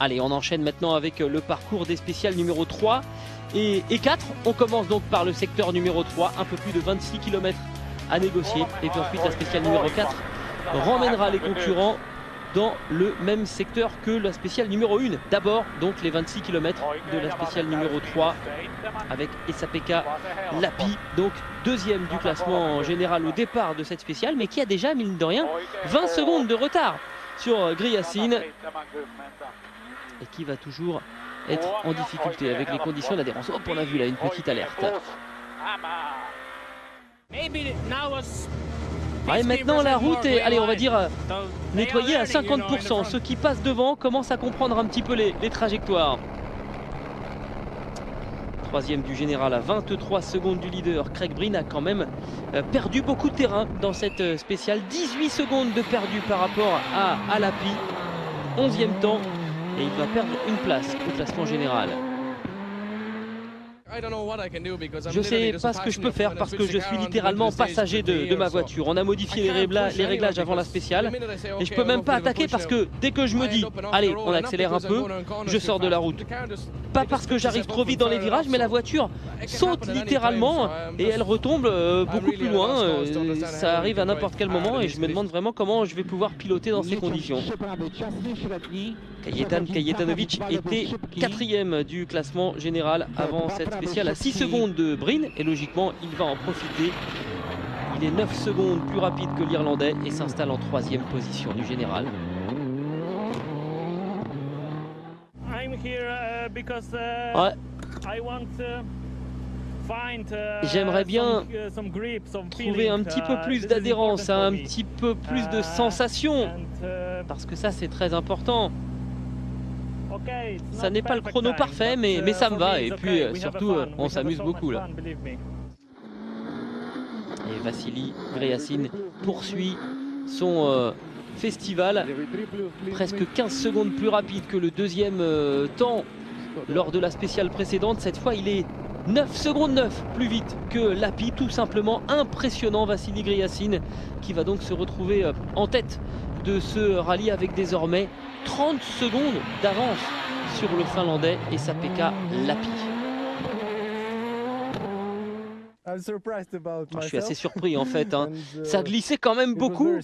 Allez, on enchaîne maintenant avec le parcours des spéciales numéro 3 et 4. On commence donc par le secteur numéro 3, un peu plus de 26 km à négocier. Et puis ensuite la spéciale numéro 4 ramènera les concurrents dans le même secteur que la spéciale numéro 1. D'abord donc les 26 km de la spéciale numéro 3 avec Esa-Pekka Lappi, donc deuxième du classement général au départ de cette spéciale, mais qui a déjà, mine de rien, 20 secondes de retard sur Gryacine et qui va toujours être en difficulté avec les conditions d'adhérence. Hop, on a vu là une petite alerte. Et maintenant la route est, allez, on va dire, nettoyée à 50%. Ceux qui passent devant commencent à comprendre un petit peu les trajectoires. Troisième du général à 23 secondes du leader. Craig Breen a quand même perdu beaucoup de terrain dans cette spéciale. 18 secondes de perdu par rapport à Lappi. 11e temps et il va perdre une place au classement général. Je ne sais pas ce que je peux faire parce que je suis littéralement passager de ma voiture. On a modifié les réglages avant la spéciale et je ne peux même pas attaquer parce que dès que je me dis allez, on accélère un peu, je sors de la route. Pas parce que j'arrive trop vite dans les virages, mais la voiture saute littéralement et elle retombe beaucoup plus loin. Ça arrive à n'importe quel moment et je me demande vraiment comment je vais pouvoir piloter dans ces conditions. Kajetan Kajetanovic était 4e du classement général avant cette spéciale à 6 secondes de Breen et logiquement il va en profiter. Il est 9 secondes plus rapide que l'Irlandais et s'installe en 3e position du général. Ouais. J'aimerais bien trouver un petit peu plus d'adhérence, un petit peu plus de sensation, parce que ça c'est très important. Ça n'est pas le chrono parfait, mais ça me va, et puis surtout on s'amuse beaucoup là. Et Vassili Gryacine poursuit son festival, presque 15 secondes plus rapide que le deuxième temps lors de la spéciale précédente. Cette fois il est 9 secondes 9 plus vite que Lappi, tout simplement impressionnant. Vassili Gryacine qui va donc se retrouver en tête de ce rallye avec désormais 30 secondes d'avance sur le Finlandais Esa-Pekka Lappi. Je suis assez surpris en fait, hein. Ça glissait quand même beaucoup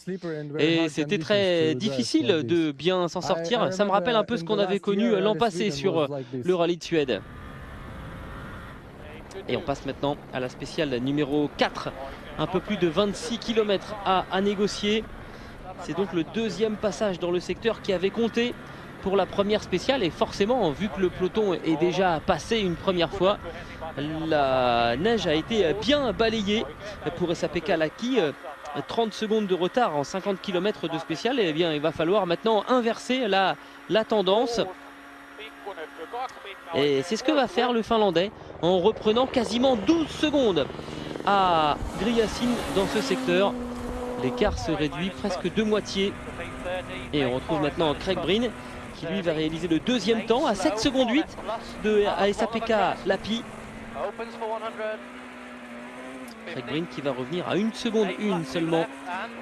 et c'était très difficile de bien s'en sortir. Ça me rappelle un peu ce qu'on avait connu l'an passé sur le rallye de Suède. Et on passe maintenant à la spéciale numéro 4, un peu plus de 26 km à négocier. C'est donc le deuxième passage dans le secteur qui avait compté pour la première spéciale et forcément, vu que le peloton est déjà passé une première fois, la neige a été bien balayée pour Esa-Pekka Lappi. 30 secondes de retard en 50 km de spéciale, et bien il va falloir maintenant inverser la tendance. Et c'est ce que va faire le Finlandais en reprenant quasiment 12 secondes à Gryacine dans ce secteur. L'écart se réduit presque de moitié. Et on retrouve maintenant Craig Breen qui lui va réaliser le deuxième temps à 7 secondes 8 à Esa-Pekka Lappi. Craig Breen qui va revenir à 1 seconde 1 seulement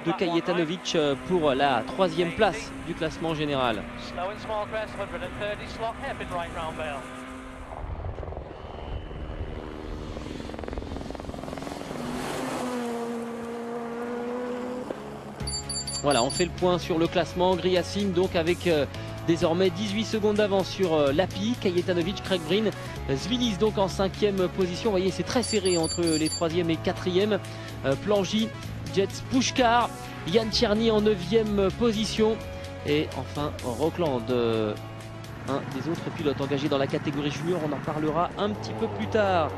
de Kajetanovic pour la 3e place du classement général. Voilà, on fait le point sur le classement. Gryacine donc avec désormais 18 secondes d'avance sur Lappi, Kajetanovic, Craig Breen, Zvilis donc en 5e position. Vous voyez, c'est très serré entre les 3e et 4e. Plangy, Jets Pushkar, Jan Tierny en 9e position. Et enfin Rockland, un des autres pilotes engagés dans la catégorie junior. On en parlera un petit peu plus tard.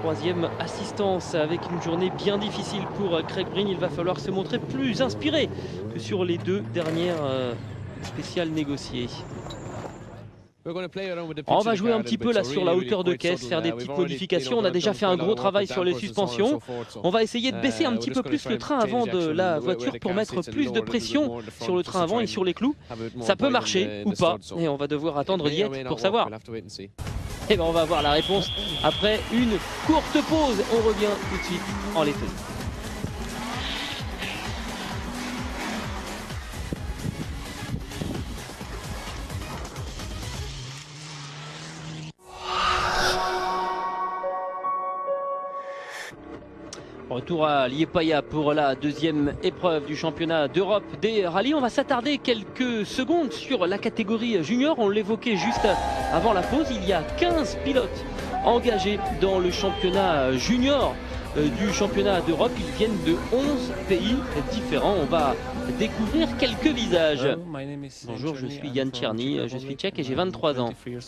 3e assistance avec une journée bien difficile pour Craig Breen. Il va falloir se montrer plus inspiré que sur les 2 dernières spéciales négociées. On va jouer un petit peu là sur la hauteur de caisse, faire des petites modifications. On a déjà fait un gros travail sur les suspensions. On va essayer de baisser un petit peu plus le train avant de la voiture pour mettre plus de pression sur le train avant et sur les clous. Ça peut marcher ou pas et on va devoir attendre Liette pour savoir. Et ben on va voir la réponse après une courte pause. On revient tout de suite en Lettonie. Retour à Liepāja pour la deuxième épreuve du championnat d'Europe des rallyes. On va s'attarder quelques secondes sur la catégorie junior. On l'évoquait juste avant la pause. Il y a 15 pilotes engagés dans le championnat junior du championnat d'Europe. Ils viennent de 11 pays différents. On va découvrir quelques visages. Bonjour, je suis Jan Černý, je suis tchèque et j'ai 23 ans. Je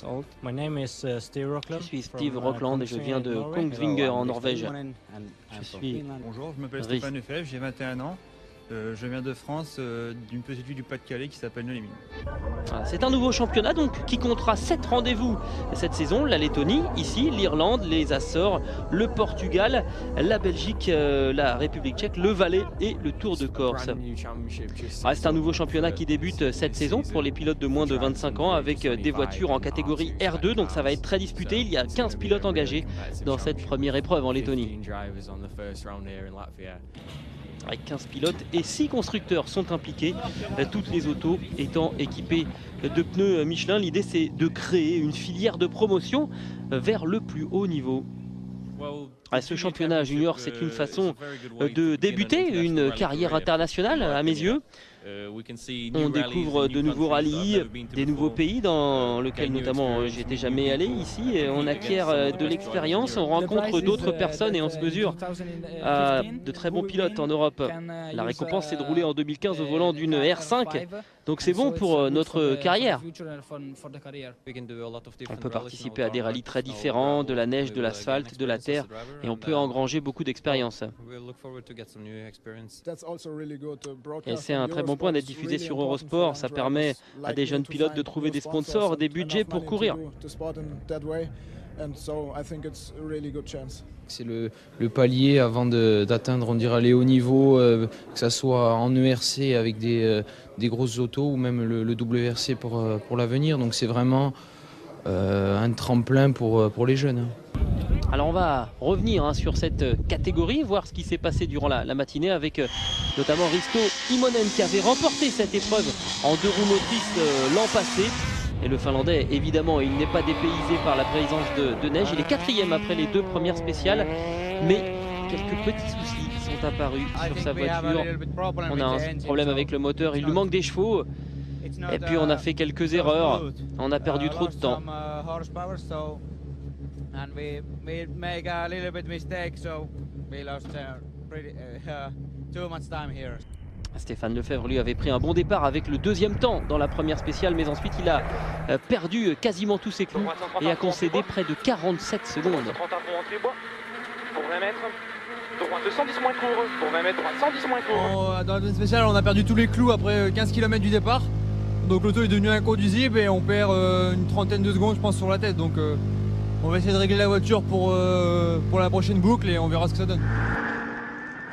suis Steve Rockland et je viens de Kongsvinger en Norvège. Bonjour, je m'appelle Stéphane Lefebvre, j'ai 21 ans. Je viens de France, d'une petite ville du Pas-de-Calais qui s'appelle Neulémine. C'est un nouveau championnat donc qui comptera 7 rendez-vous cette saison. La Lettonie, ici, l'Irlande, les Açores, le Portugal, la Belgique, la République tchèque, le Valais et le Tour de Corse. C'est un nouveau championnat qui débute cette saison pour les pilotes de moins de 25 ans avec des voitures en catégorie R2. Donc ça va être très disputé. Il y a 15 pilotes engagés dans cette première épreuve en Lettonie. Avec 15 pilotes et 6 constructeurs sont impliqués, toutes les autos étant équipées de pneus Michelin. L'idée c'est de créer une filière de promotion vers le plus haut niveau. Ce championnat junior, c'est une façon de débuter une carrière internationale à mes yeux. On découvre de nouveaux rallyes, des nouveaux pays dans lesquels notamment j'étais jamais allé ici. Et on acquiert de l'expérience, on rencontre d'autres personnes et on se mesure à de très bons pilotes en Europe. La récompense c'est de rouler en 2015 au volant d'une R5. Donc c'est bon pour notre carrière. On peut participer à des rallyes très différents, de la neige, de l'asphalte, de la terre, et on peut engranger beaucoup d'expérience. Et c'est un très bon point d'être diffusé sur Eurosport. Ça permet à des jeunes pilotes de trouver des sponsors, des budgets pour courir. C'est le palier avant d'atteindre, on dira, les hauts niveaux, que ce soit en ERC avec des grosses autos ou même le WRC pour l'avenir. Donc c'est vraiment un tremplin pour les jeunes. Alors on va revenir sur cette catégorie, voir ce qui s'est passé durant la matinée avec notamment Risto Immonen qui avait remporté cette épreuve en 2 roues motrices l'an passé. Et le Finlandais, évidemment, il n'est pas dépaysé par la présence de neige. Il est 4e après les 2 premières spéciales. Mais quelques petits soucis sont apparus sur sa voiture. On a un problème avec le moteur, il lui manque des chevaux. Et puis on a fait quelques erreurs. On a perdu trop de temps. Stéphane Lefebvre lui avait pris un bon départ avec le 2e temps dans la première spéciale, mais ensuite il a perdu quasiment tous ses clous et a concédé près de 47 secondes. Dans la deuxième spéciale, on a perdu tous les clous après 15 km du départ. Donc l'auto est devenue inconduisible et on perd une trentaine de secondes je pense sur la tête. Donc on va essayer de régler la voiture pour la prochaine boucle et on verra ce que ça donne.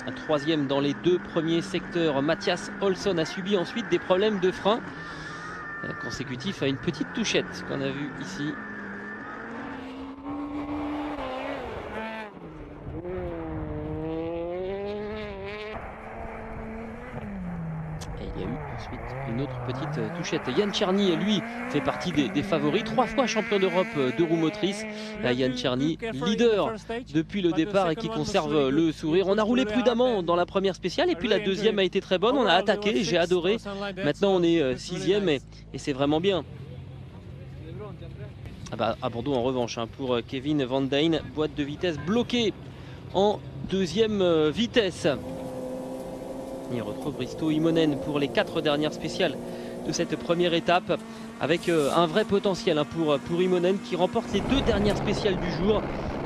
Un 3e dans les 2 premiers secteurs. Mathias Olsson a subi ensuite des problèmes de frein consécutifs à une petite touchette qu'on a vue ici. Et il y a eu ensuite une autre petite touchette. Jan Černý, lui, fait partie des favoris. 3 fois champion d'Europe de roues motrices. Jan Černý, leader depuis le départ et qui conserve le sourire. On a roulé prudemment dans la première spéciale et puis la deuxième a été très bonne. On a attaqué, j'ai adoré. Maintenant on est 6e et c'est vraiment bien. Abandon en revanche pour Kevin Van Dijn. Boîte de vitesse bloquée en 2e vitesse. Il retrouve Risto Immonen pour les 4 dernières spéciales de cette première étape avec un vrai potentiel pour Immonen qui remporte les 2 dernières spéciales du jour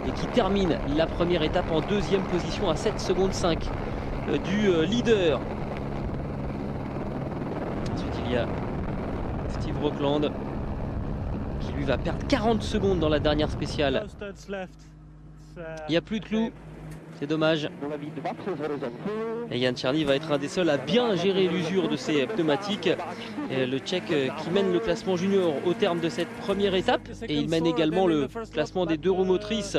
et qui termine la première étape en 2e position à 7 secondes 5 du leader. Ensuite il y a Steve Rockland qui lui va perdre 40 secondes dans la dernière spéciale. Il n'y a plus de clous. C'est dommage. Et Jan Černý va être un des seuls à bien gérer l'usure de ses pneumatiques. Et le Tchèque qui mène le classement junior au terme de cette première étape. Et il mène également le classement des 2 roues motrices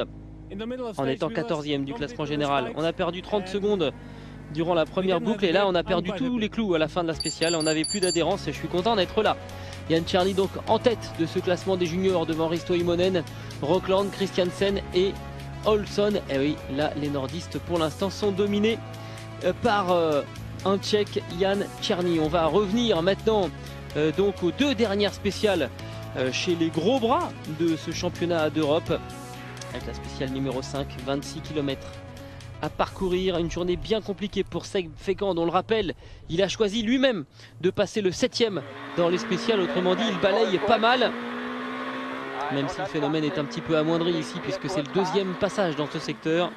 en étant 14e du classement général. On a perdu 30 secondes durant la première boucle et là on a perdu tous les clous à la fin de la spéciale. On n'avait plus d'adhérence et je suis content d'être là. Jan Černý donc en tête de ce classement des juniors devant Risto Immonen, Rockland, Christiansen et Olsson. Et oui, là les nordistes pour l'instant sont dominés par un Tchèque, Jan Černý. On va revenir maintenant donc aux deux dernières spéciales chez les gros bras de ce championnat d'Europe, avec la spéciale numéro 5, 26 km à parcourir. Une journée bien compliquée pour Seb Fécamp. On le rappelle, il a choisi lui-même de passer le 7e dans les spéciales. Autrement dit, il balaye pas mal, même si le phénomène est un petit peu amoindri ici, puisque c'est le deuxième passage dans ce secteur.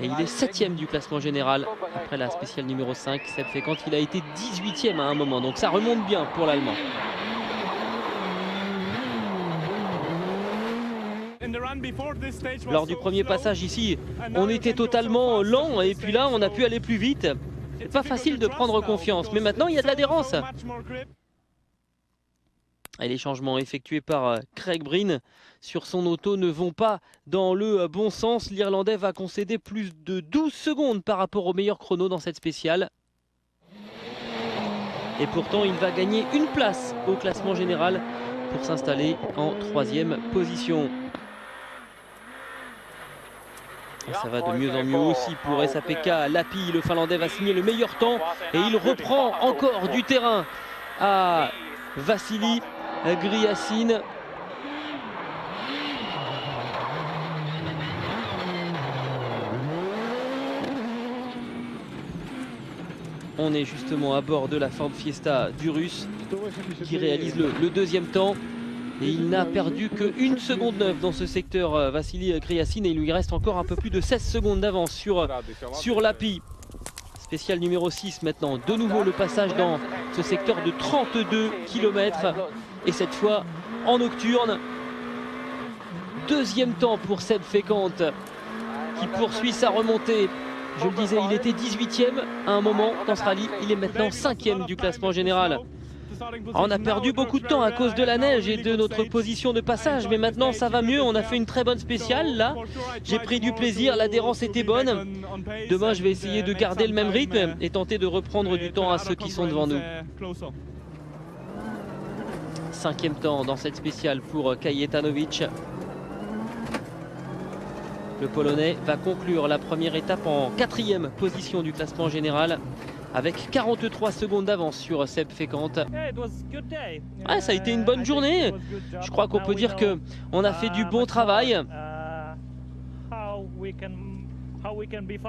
Et il est 7e du classement général après la spéciale numéro 5. Seb Fécamp, il a été 18e à un moment, donc ça remonte bien pour l'Allemand. Lors du premier passage ici, on était totalement lent et puis là on a pu aller plus vite. C'est pas facile de prendre confiance, mais maintenant il y a de l'adhérence. Et les changements effectués par Craig Breen sur son auto ne vont pas dans le bon sens. L'Irlandais va concéder plus de 12 secondes par rapport au meilleur chrono dans cette spéciale. Et pourtant il va gagner une place au classement général pour s'installer en 3e position. Et ça va de mieux en mieux aussi pour SAPK Lappi. Le Finlandais va signer le meilleur temps et il reprend encore du terrain à Vassili Griassine. On est justement à bord de la Ford Fiesta du Russe qui réalise le deuxième temps. Et il n'a perdu que 1 seconde 9 dans ce secteur, Vassili Griassine, et il lui reste encore un peu plus de 16 secondes d'avance sur Lappi. Spécial numéro 6 maintenant, de nouveau le passage dans ce secteur de 32 km, et cette fois en nocturne. Deuxième temps pour Seb Fécamp qui poursuit sa remontée. Je le disais, il était 18e à un moment dans ce rallye, il est maintenant 5e du classement général. On a perdu beaucoup de temps à cause de la neige et de notre position de passage, mais maintenant ça va mieux. On a fait une très bonne spéciale là. J'ai pris du plaisir, l'adhérence était bonne. Demain je vais essayer de garder le même rythme et tenter de reprendre du temps à ceux qui sont devant nous. 5e temps dans cette spéciale pour Kajetanovic. Le Polonais va conclure la première étape en 4e position du classement général, avec 43 secondes d'avance sur Seb Fécamp. Ouais, ça a été une bonne journée. Je crois qu'on peut dire qu'on a fait du bon travail.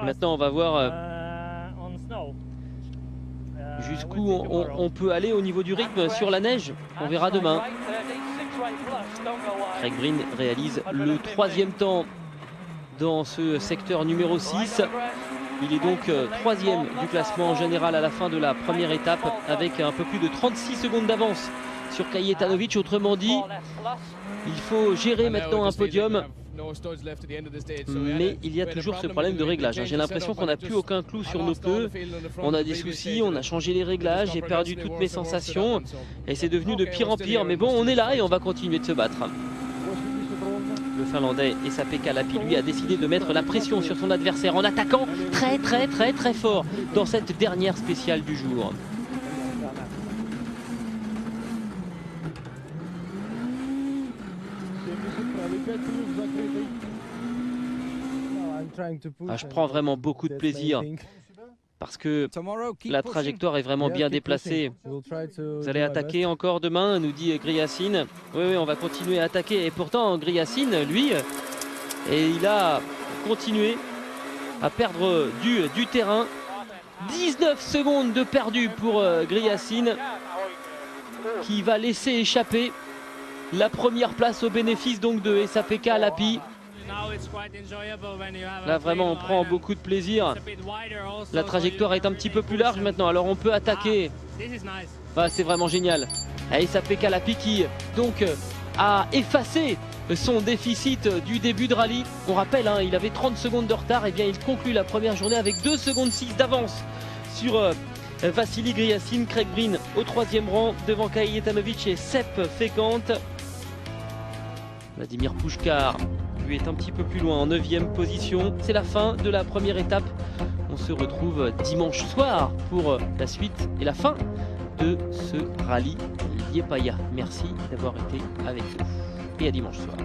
Maintenant, on va voir jusqu'où on peut aller au niveau du rythme sur la neige. On verra demain. Craig Breen réalise le 3e temps dans ce secteur numéro 6. Il est donc 3e du classement général à la fin de la première étape, avec un peu plus de 36 secondes d'avance sur Kajetanovic. Autrement dit, il faut gérer maintenant un podium, mais il y a toujours ce problème de réglage. J'ai l'impression qu'on n'a plus aucun clou sur nos pneus. On a des soucis, on a changé les réglages, j'ai perdu toutes mes sensations et c'est devenu de pire en pire. Mais bon, on est là et on va continuer de se battre. Le Finlandais SAPK Lappi, lui, a décidé de mettre la pression sur son adversaire en attaquant très fort dans cette dernière spéciale du jour. Je prends vraiment beaucoup de plaisir parce que la trajectoire est vraiment bien déplacée. Vous allez attaquer encore demain, nous dit Griassine. Oui, on va continuer à attaquer. Et pourtant, Griassine, lui, il a continué à perdre du terrain. 19 secondes de perdu pour Griassine, qui va laisser échapper la première place au bénéfice donc de SAPK Lappi. Là vraiment on prend beaucoup de plaisir. La trajectoire est un petit peu plus large maintenant, alors on peut attaquer. C'est vraiment génial. SAPK Lappi qui donc a effacé son déficit du début de rallye. On rappelle, il avait 30 secondes de retard. Et bien il conclut la première journée avec 2 secondes 6 d'avance sur Vassili Griassine. Craig Breen au 3e rang devant Kajetanovic et Seb Fécamp. Vladimir Puškar lui est un petit peu plus loin en 9e position. C'est la fin de la première étape. On se retrouve dimanche soir pour la suite et la fin de ce rallye Liepāja. Merci d'avoir été avec nous et à dimanche soir.